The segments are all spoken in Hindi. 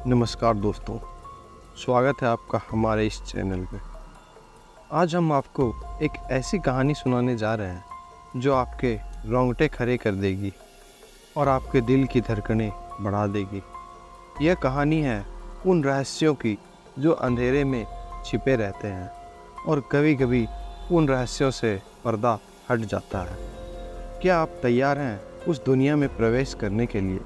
नमस्कार दोस्तों, स्वागत है आपका हमारे इस चैनल पे। आज हम आपको एक ऐसी कहानी सुनाने जा रहे हैं जो आपके रोंगटे खड़े कर देगी और आपके दिल की धड़कनें बढ़ा देगी। यह कहानी है उन रहस्यों की जो अंधेरे में छिपे रहते हैं और कभी कभी उन रहस्यों से पर्दा हट जाता है। क्या आप तैयार हैं उस दुनिया में प्रवेश करने के लिए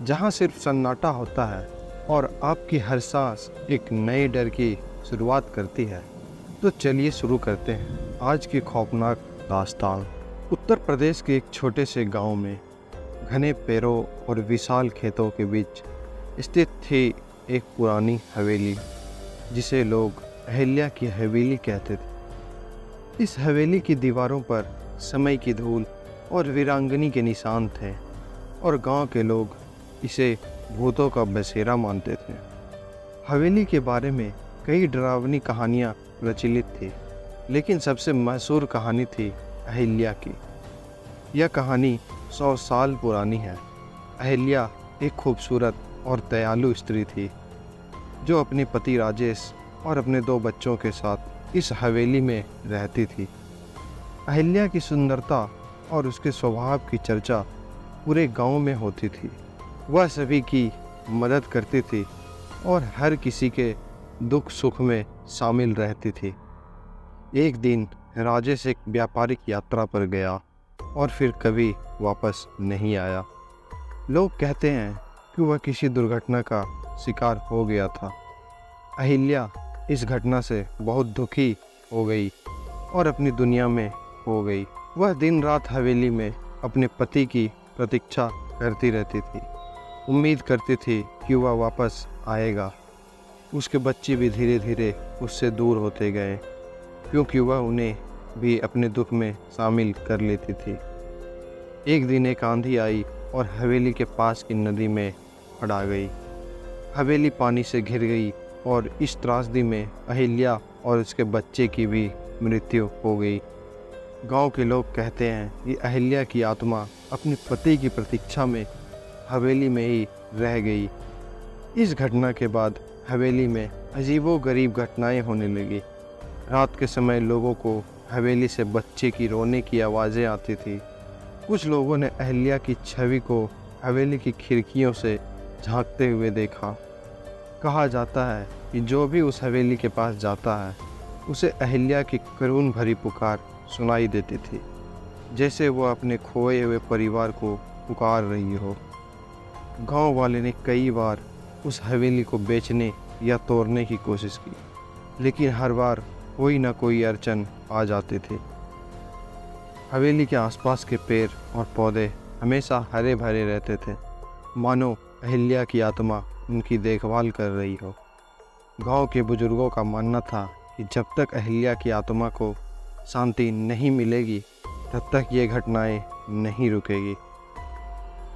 जहां सिर्फ सन्नाटा होता है और आपकी हर सांस एक नए डर की शुरुआत करती है? तो चलिए शुरू करते हैं आज की खौफनाक दास्तान। उत्तर प्रदेश के एक छोटे से गांव में घने पेड़ों और विशाल खेतों के बीच स्थित थी एक पुरानी हवेली जिसे लोग अहिल्या की हवेली कहते थे। इस हवेली की दीवारों पर समय की धूल और वीरांगनी के निशान थे और गांव के लोग इसे भूतों का बसेरा मानते थे। हवेली के बारे में कई डरावनी कहानियाँ प्रचलित थी, लेकिन सबसे मशहूर कहानी थी अहिल्या की। यह कहानी 100 साल पुरानी है। अहिल्या एक खूबसूरत और दयालु स्त्री थी जो अपने पति राजेश और अपने 2 बच्चों के साथ इस हवेली में रहती थी। अहिल्या की सुंदरता और उसके स्वभाव की चर्चा पूरे गांव में होती थी। वह सभी की मदद करती थी और हर किसी के दुख सुख में शामिल रहती थी। एक दिन राजेश एक व्यापारिक यात्रा पर गया और फिर कभी वापस नहीं आया। लोग कहते हैं कि वह किसी दुर्घटना का शिकार हो गया था। अहिल्या इस घटना से बहुत दुखी हो गई और अपनी दुनिया में खो गई। वह दिन रात हवेली में अपने पति की प्रतीक्षा करती रहती थी, उम्मीद करती थी कि वह वापस आएगा। उसके बच्चे भी धीरे धीरे उससे दूर होते गए क्योंकि वह उन्हें भी अपने दुख में शामिल कर लेती थी। एक दिन एक आंधी आई और हवेली के पास की नदी में अड़ा गई। हवेली पानी से घिर गई और इस त्रासदी में अहिल्या और उसके बच्चे की भी मृत्यु हो गई। गांव के लोग कहते हैं कि अहिल्या की आत्मा अपने पति की प्रतीक्षा में हवेली में ही रह गई। इस घटना के बाद हवेली में अजीबोगरीब घटनाएं होने लगी। रात के समय लोगों को हवेली से बच्चे की रोने की आवाज़ें आती थी। कुछ लोगों ने अहिल्या की छवि को हवेली की खिड़कियों से झांकते हुए देखा। कहा जाता है कि जो भी उस हवेली के पास जाता है उसे अहिल्या की करुण भरी पुकार सुनाई देती थी, जैसे वो अपने खोए हुए परिवार को पुकार रही हो। गांव वाले ने कई बार उस हवेली को बेचने या तोड़ने की कोशिश की, लेकिन हर बार कोई ना कोई अड़चन आ जाती थी। हवेली के आसपास के पेड़ और पौधे हमेशा हरे भरे रहते थे, मानो अहिल्या की आत्मा उनकी देखभाल कर रही हो। गांव के बुजुर्गों का मानना था कि जब तक अहिल्या की आत्मा को शांति नहीं मिलेगी तब तक ये घटनाएं नहीं रुकेगी।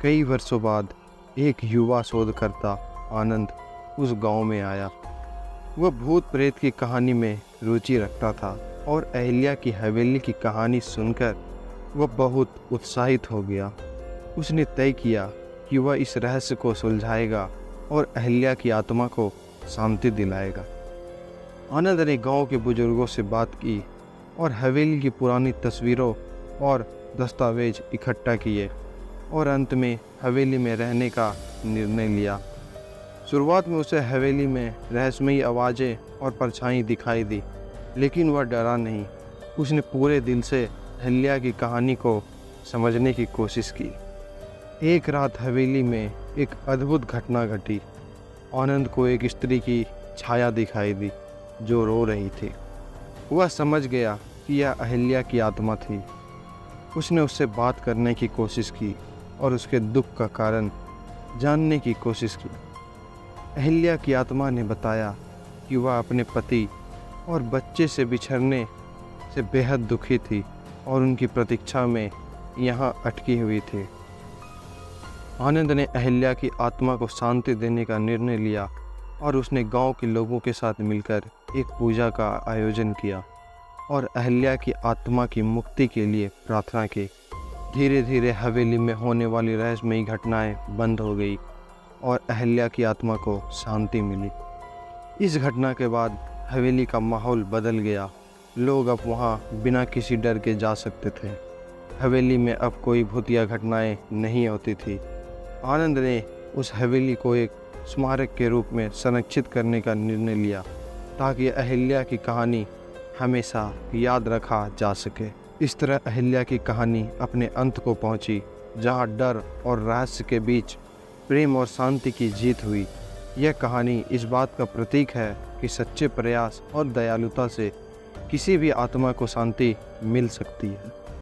कई वर्षों बाद एक युवा शोधकर्ता आनंद उस गांव में आया। वह भूत प्रेत की कहानी में रुचि रखता था और अहिल्या की हवेली की कहानी सुनकर वह बहुत उत्साहित हो गया। उसने तय किया कि वह इस रहस्य को सुलझाएगा और अहिल्या की आत्मा को शांति दिलाएगा। आनंद ने गांव के बुजुर्गों से बात की और हवेली की पुरानी तस्वीरों और दस्तावेज इकट्ठा किए और अंत में हवेली में रहने का निर्णय लिया। शुरुआत में उसे हवेली में रहस्यमयी आवाज़ें और परछाई दिखाई दी, लेकिन वह डरा नहीं। उसने पूरे दिल से अहिल्या की कहानी को समझने की कोशिश की। एक रात हवेली में एक अद्भुत घटना घटी। आनंद को एक स्त्री की छाया दिखाई दी जो रो रही थी। वह समझ गया कि यह अहिल्या की आत्मा थी। उसने उससे बात करने की कोशिश की और उसके दुख का कारण जानने की कोशिश की। अहिल्या की आत्मा ने बताया कि वह अपने पति और बच्चे से बिछड़ने से बेहद दुखी थी और उनकी प्रतीक्षा में यहाँ अटकी हुई थी। आनंद ने अहिल्या की आत्मा को शांति देने का निर्णय लिया और उसने गांव के लोगों के साथ मिलकर एक पूजा का आयोजन किया और अहिल्या की आत्मा की मुक्ति के लिए प्रार्थना की। धीरे धीरे हवेली में होने वाली रहस्यमयी घटनाएं बंद हो गई और अहिल्या की आत्मा को शांति मिली। इस घटना के बाद हवेली का माहौल बदल गया। लोग अब वहाँ बिना किसी डर के जा सकते थे। हवेली में अब कोई भूतिया घटनाएं नहीं होती थी। आनंद ने उस हवेली को एक स्मारक के रूप में संरक्षित करने का निर्णय लिया, ताकि अहिल्या की कहानी हमेशा याद रखा जा सके। इस तरह अहिल्या की कहानी अपने अंत को पहुंची, जहां डर और रहस्य के बीच प्रेम और शांति की जीत हुई। यह कहानी इस बात का प्रतीक है कि सच्चे प्रयास और दयालुता से किसी भी आत्मा को शांति मिल सकती है।